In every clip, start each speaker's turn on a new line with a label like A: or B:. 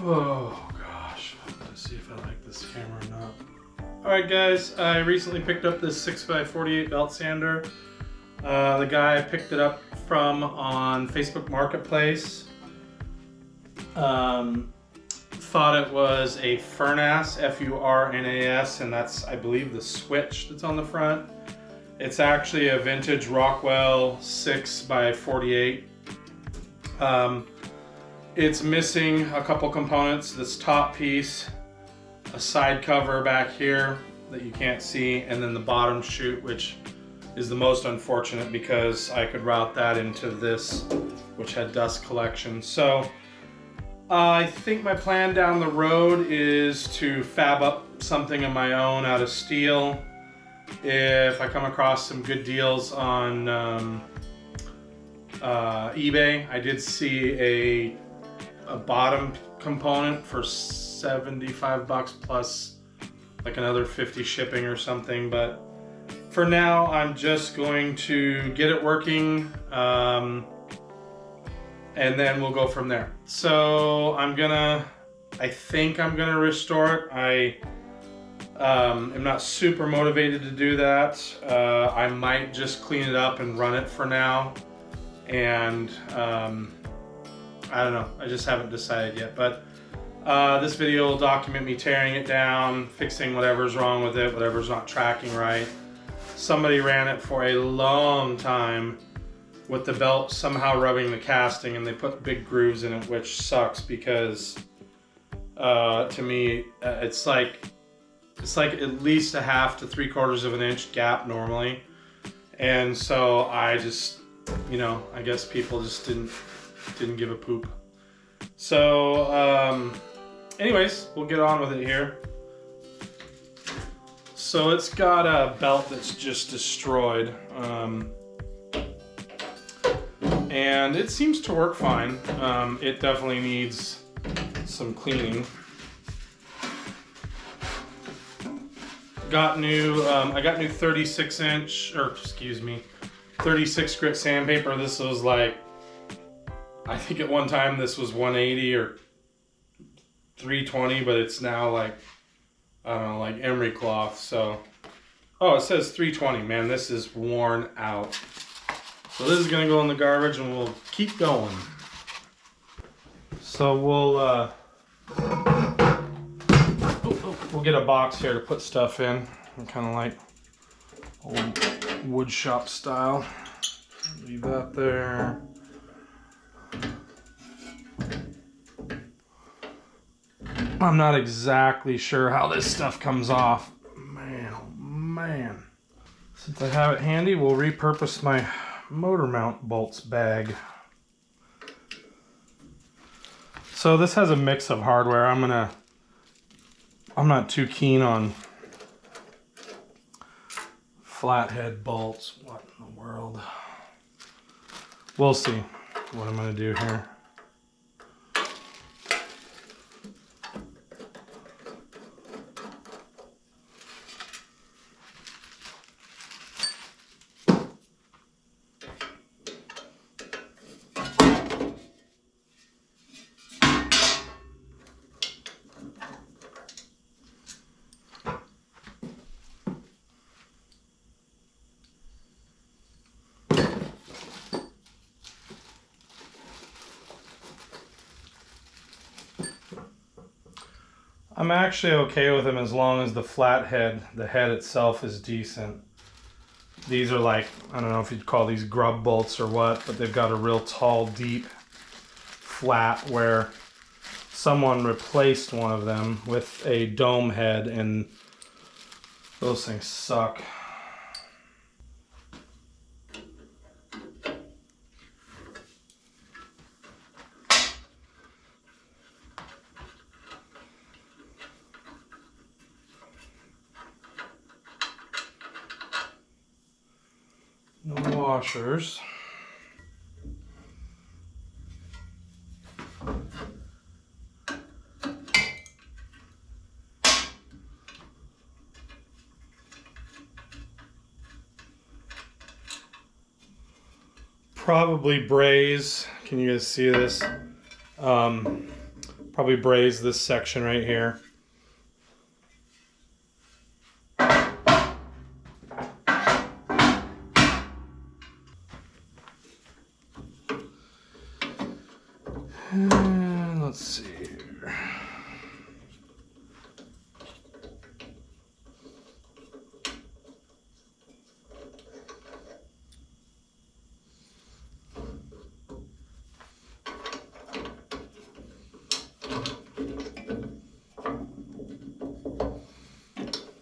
A: Oh gosh, let's see if I like this camera or not. Alright guys, I recently picked up this 6x48 belt sander. The guy I picked it up from on Facebook Marketplace thought it was a Furnas, F-U-R-N-A-S, and that's, I believe, the switch that's on the front. It's actually a vintage Rockwell 6x48. It's missing a couple components. This top piece, a side cover back here that you can't see, and then the bottom chute, which is the most unfortunate because I could route that into this, which had dust collection. So I think my plan down the road is to fab up something of my own out of steel. If I come across some good deals on eBay, I did see a bottom component for 75 bucks plus like another 50 shipping or something, but for now I'm just going to get it working and then we'll go from there. So I think I'm gonna restore it. I am not super motivated to do that. I might just clean it up and run it for now, and I don't know, I just haven't decided yet, but this video will document me tearing it down, fixing whatever's wrong with it, whatever's not tracking right. Somebody ran it for a long time with the belt somehow rubbing the casting, and they put big grooves in it, which sucks because to me it's like at least a half to 3/4 of an inch gap normally, and so I just, you know, I guess people just didn't give a poop. So anyways, we'll get on with it here. So it's got a belt that's just destroyed, and it seems to work fine. It definitely needs some cleaning. Got new, I got new 36 grit sandpaper. This was like, I think at one time this was 180 or 320, but it's now like, I don't know, like emery cloth. So, oh, it says 320. Man, this is worn out. So this is gonna go in the garbage, and we'll keep going. So we'll get a box here to put stuff in, kind of like old wood shop style. Leave that there. I'm not exactly sure how this stuff comes off. Man, oh man. Since I have it handy, we'll repurpose my motor mount bolts bag. So this has a mix of hardware. I'm not too keen on flathead bolts. What in the world? We'll see what I'm gonna do here. I'm actually okay with them as long as the flathead, the head itself, is decent. These are like, I don't know if you'd call these grub bolts or what, but they've got a real tall, deep flat where someone replaced one of them with a dome head, and those things suck. No washers. Probably braze. Can you guys see this? Probably braze this section right here. And let's see here.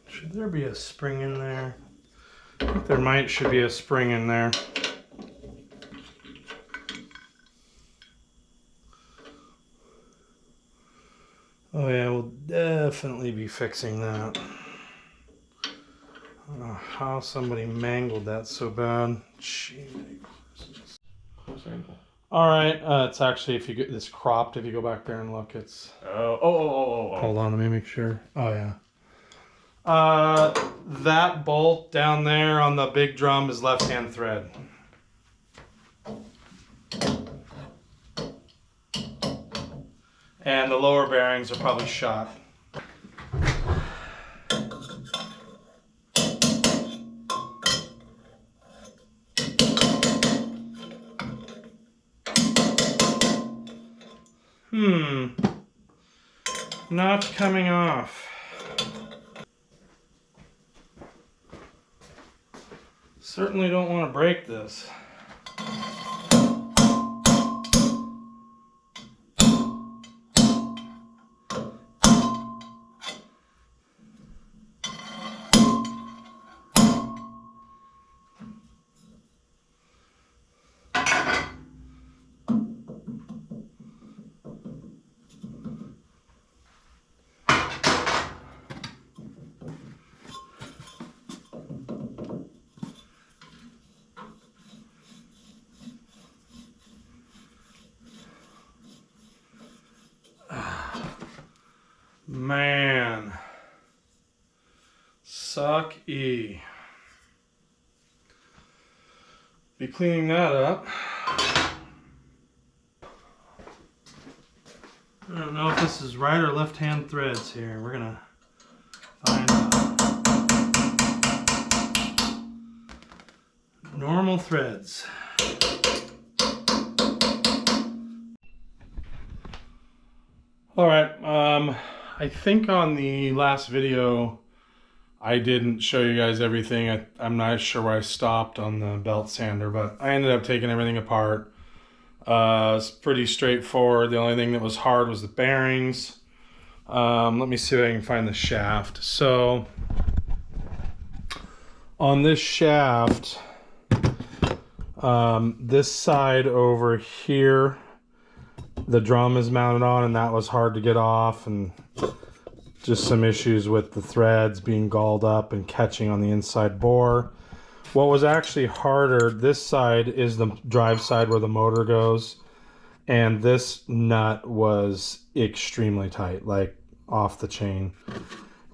A: Should there be a spring in there? I think there should be a spring in there. Oh yeah, we'll definitely be fixing that. I don't know how somebody mangled that so bad. All right, it's actually, if you get this cropped, if you go back there and look, it's...
B: Oh.
A: Hold on, let me make sure. Oh yeah. That bolt down there on the big drum is left-hand thread. And the lower bearings are probably shot. Not coming off. Certainly don't want to break this. Man, suck-y. Be cleaning that up. I don't know if this is right or left-hand threads here. We're gonna find out. Normal threads. All right, I think on the last video I didn't show you guys everything. I'm not sure where I stopped on the belt sander, but I ended up taking everything apart. It's pretty straightforward. The only thing that was hard was the bearings. Let me see if I can find the shaft. So on this shaft, this side over here, the drum is mounted on, and that was hard to get off, and just some issues with the threads being galled up and catching on the inside bore. What was actually harder, this side is the drive side where the motor goes, and this nut was extremely tight, like off the chain.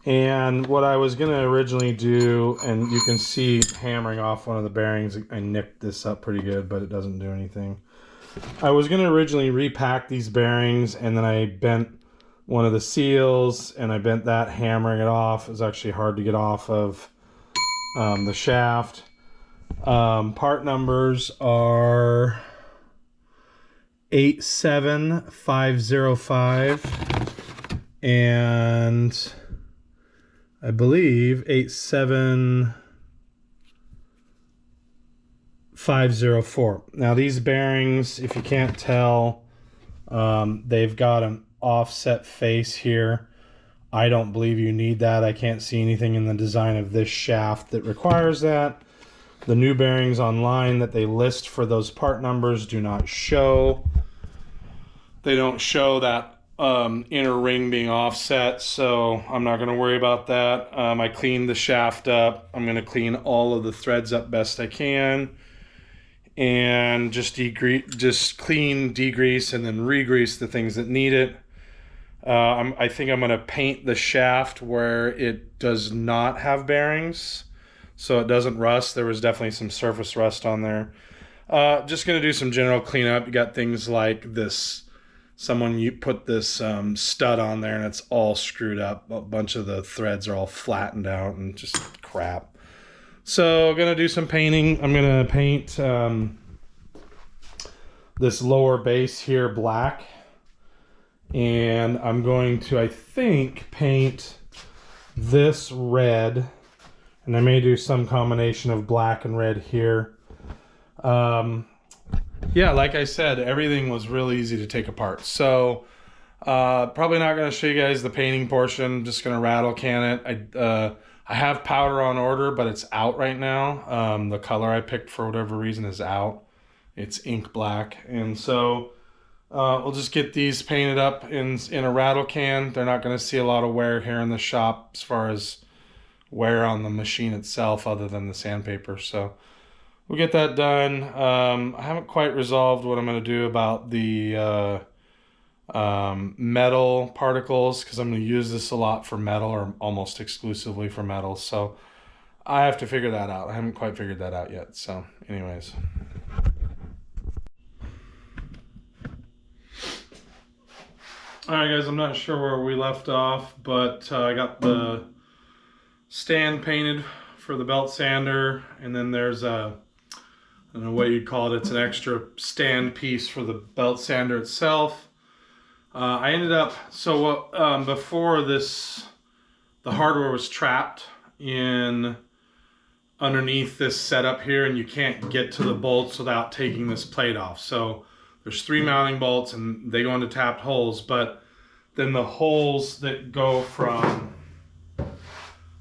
A: And what I was gonna originally do, and you can see hammering off one of the bearings, I nicked this up pretty good, but it doesn't do anything. I was going to originally repack these bearings, and then I bent one of the seals, and I bent that, hammering it off. It was actually hard to get off of the shaft. Part numbers are 87505 and I believe 87504. Now these bearings, if you can't tell, they've got an offset face here. I don't believe you need that. I can't see anything in the design of this shaft that requires that. The new bearings online that they list for those part numbers do not show. They don't show that inner ring being offset, so I'm not going to worry about that. I cleaned the shaft up. I'm going to clean all of the threads up best I can, and just clean, degrease, and then re-grease the things that need it. I think I'm going to paint the shaft where it does not have bearings, so it doesn't rust. There was definitely some surface rust on there. Just going to do some general cleanup. You got things like this someone you put this stud on there and it's all screwed up. A bunch of the threads are all flattened out and just crap. So gonna do some painting. I'm gonna paint this lower base here black, and I'm going to, I think, paint this red, and I may do some combination of black and red here. Yeah, like I said, everything was really easy to take apart. So probably not going to show you guys the painting portion. Just going to rattle can it. I have powder on order, but it's out right now. The color I picked for whatever reason is out. It's ink black, and so we'll just get these painted up in a rattle can. They're not going to see a lot of wear here in the shop as far as wear on the machine itself, other than the sandpaper. So we'll get that done. I haven't quite resolved what I'm going to do about the metal particles, because I'm going to use this a lot for metal, or almost exclusively for metal. So I have to figure that out. I haven't quite figured that out yet. So anyways. Alright guys, I'm not sure where we left off, but I got the stand painted for the belt sander, and then there's a, I don't know what you'd call it, it's an extra stand piece for the belt sander itself. I ended up, so before this, the hardware was trapped in underneath this setup here, and you can't get to the bolts without taking this plate off. So there's 3 mounting bolts and they go into tapped holes, but then the holes that go from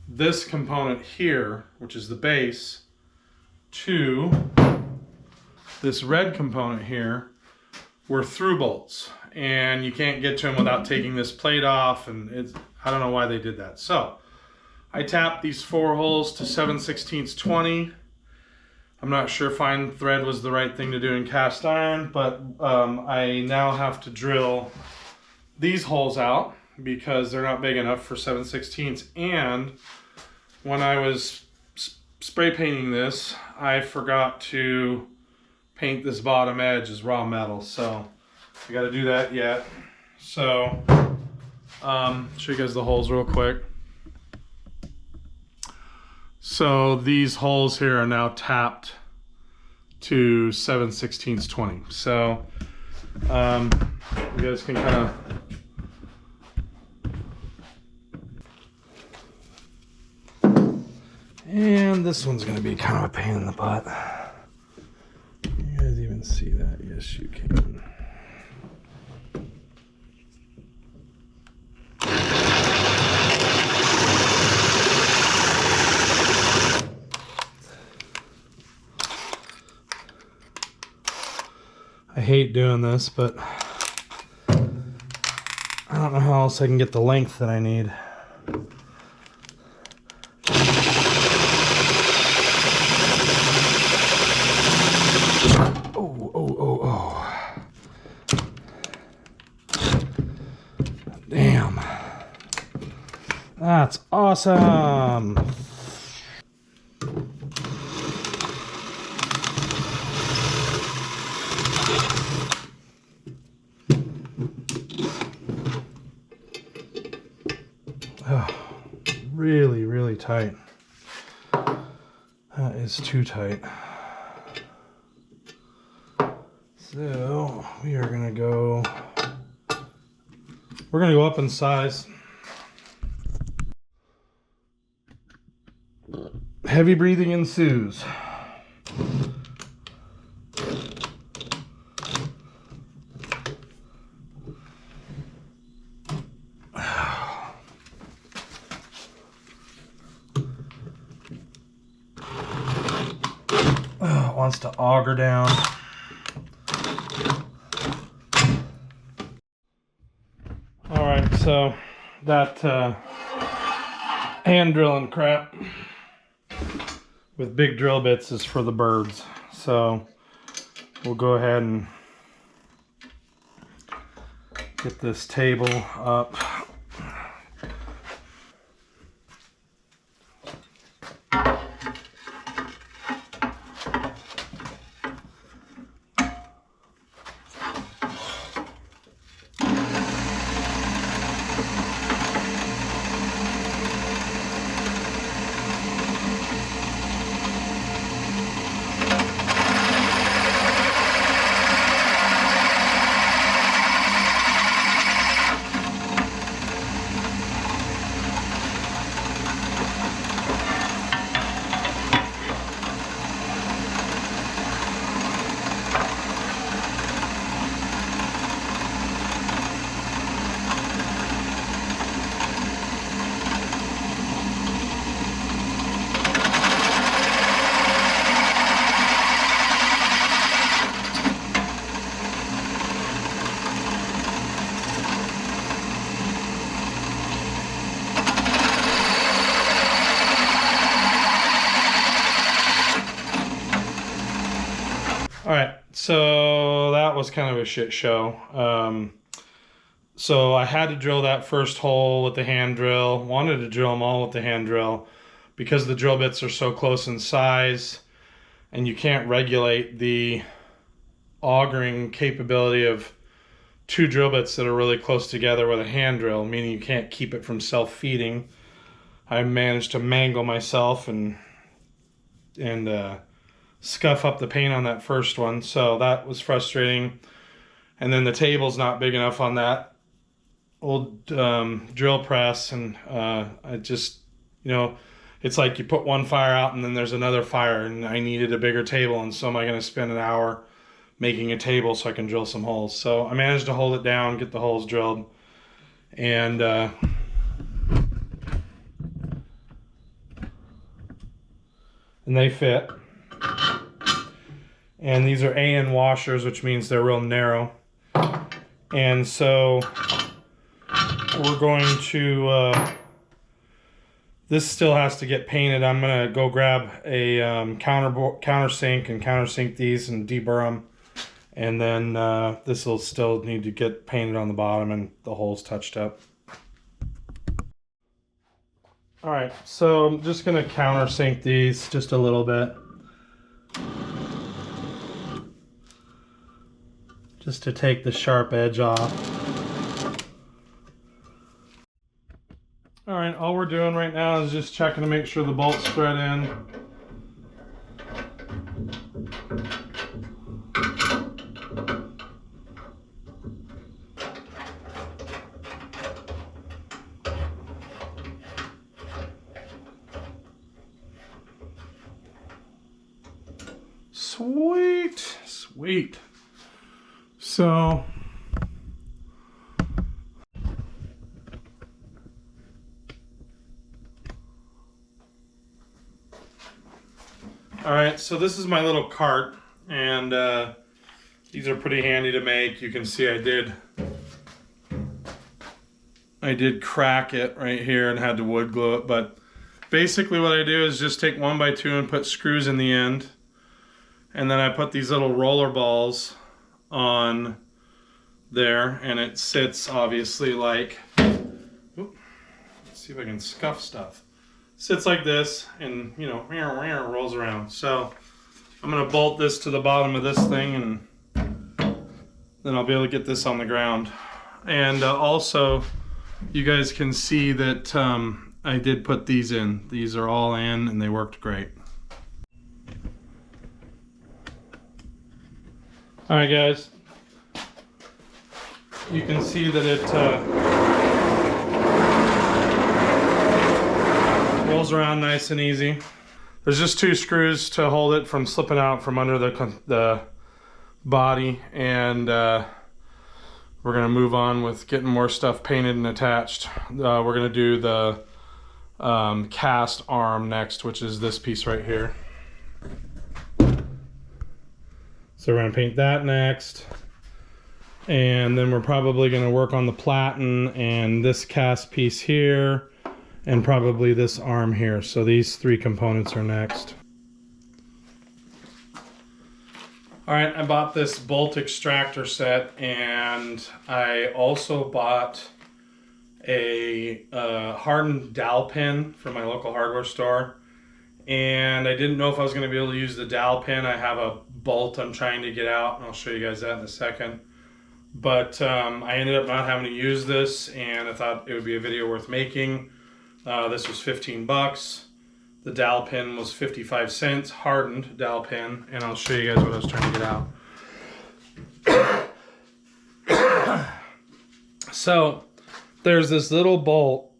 A: this component here, which is the base, to this red component here, were through bolts, and you can't get to them without taking this plate off, and I don't know why they did that. So I tapped these 4 holes to 7/16 20. I'm not sure fine thread was the right thing to do in cast iron, but I now have to drill these holes out because they're not big enough for 7/16. And when I was spray painting this, I forgot to paint this bottom edge as raw metal, so I got to do that yet. So show you guys the holes real quick. So these holes here are now tapped to 7/16 20. So you guys can kind of and this one's going to be kind of a pain in the butt. You guys even see that? Yes, you can. I hate doing this, but I don't know how else I can get the length that I need. Oh. Damn. That's awesome. Really, really tight. That is too tight. So we're gonna go up in size. Heavy breathing ensues. Oh, it wants to auger down. Alright, so that hand drilling crap with big drill bits is for the birds. So we'll go ahead and get this table up. All right, so that was kind of a shit show. So I had to drill that first hole with the hand drill. Wanted to drill them all with the hand drill because the drill bits are so close in size and you can't regulate the augering capability of two drill bits that are really close together with a hand drill, meaning you can't keep it from self-feeding. I managed to mangle myself and scuff up the paint on that first one, so that was frustrating. And then the table's not big enough on that old drill press, and I just, you know, it's like you put one fire out and then there's another fire, and I needed a bigger table, and so am I going to spend an hour making a table so I can drill some holes. So I managed to hold it down, get the holes drilled, and they fit. And these are AN washers, which means they're real narrow. And so we're going to, this still has to get painted. I'm going to go grab a countersink and countersink these and deburr them. And then this will still need to get painted on the bottom and the holes touched up. All right, so I'm just going to countersink these just a little bit, just to take the sharp edge off. All right, all we're doing right now is just checking to make sure the bolts thread in. Sweet, sweet. So all right, so this is my little cart, and these are pretty handy to make. You can see I did crack it right here and had to wood glue it, but basically what I do is just take 1x2 and put screws in the end, and then I put these little roller balls on there, and it sits obviously like, let's see if I can scuff stuff. Sits like this, and you know, rolls around. So I'm gonna bolt this to the bottom of this thing, and then I'll be able to get this on the ground. And also, you guys can see that I did put these in. These are all in, and they worked great. All right, guys. You can see that it rolls around nice and easy. There's just 2 screws to hold it from slipping out from under the body, and we're gonna move on with getting more stuff painted and attached. We're gonna do the cast arm next, which is this piece right here. So we're gonna paint that next, and then we're probably gonna work on the platen and this cast piece here, and probably this arm here. So these 3 components are next. All right, I bought this bolt extractor set, and I also bought a hardened dowel pin from my local hardware store. And I didn't know if I was going to be able to use the dowel pin. I have a bolt I'm trying to get out, and I'll show you guys that in a second. But I ended up not having to use this, and I thought it would be a video worth making. This was 15 bucks. The dowel pin was 55 cents, hardened dowel pin, and I'll show you guys what I was trying to get out. So there's this little bolt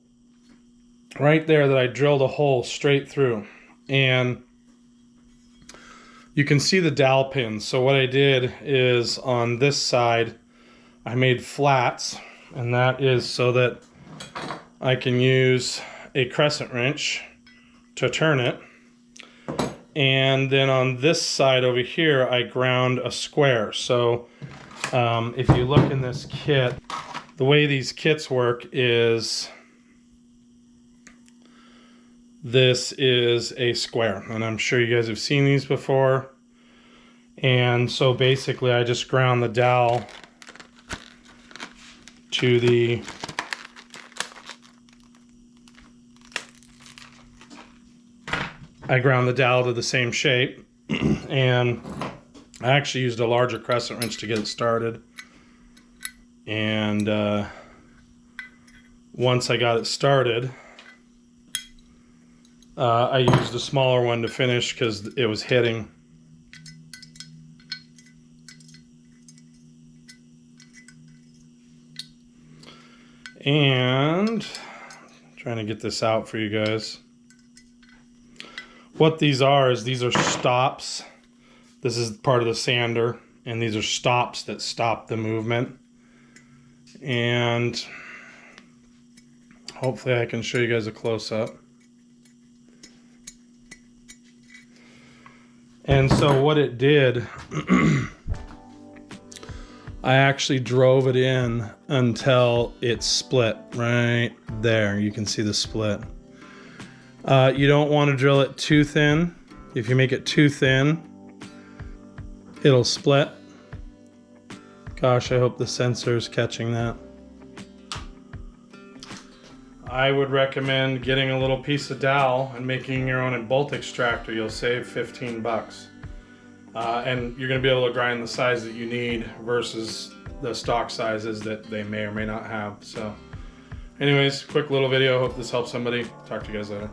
A: right there that I drilled a hole straight through, and you can see the dowel pin. So what I did is on this side I made flats, and that is so that I can use a crescent wrench to turn it. And then on this side over here I ground a square. So if you look in this kit, the way these kits work is this is a square, and I'm sure you guys have seen these before. And so basically I just ground the dowel to the same shape. And I actually used a larger crescent wrench to get it started. And once I got it started, I used a smaller one to finish because it was hitting. And trying to get this out for you guys. What these are is these are stops. This is part of the sander, and these are stops that stop the movement. And hopefully I can show you guys a close-up. And so what it did, I actually drove it in until it split right there. You can see the split. You don't want to drill it too thin. If you make it too thin, it'll split. Gosh, I hope the sensor is catching that. I would recommend getting a little piece of dowel and making your own bolt extractor. You'll save 15 bucks. And you're going to be able to grind the size that you need versus the stock sizes that they may or may not have. So anyways, quick little video. Hope this helps somebody. Talk to you guys later.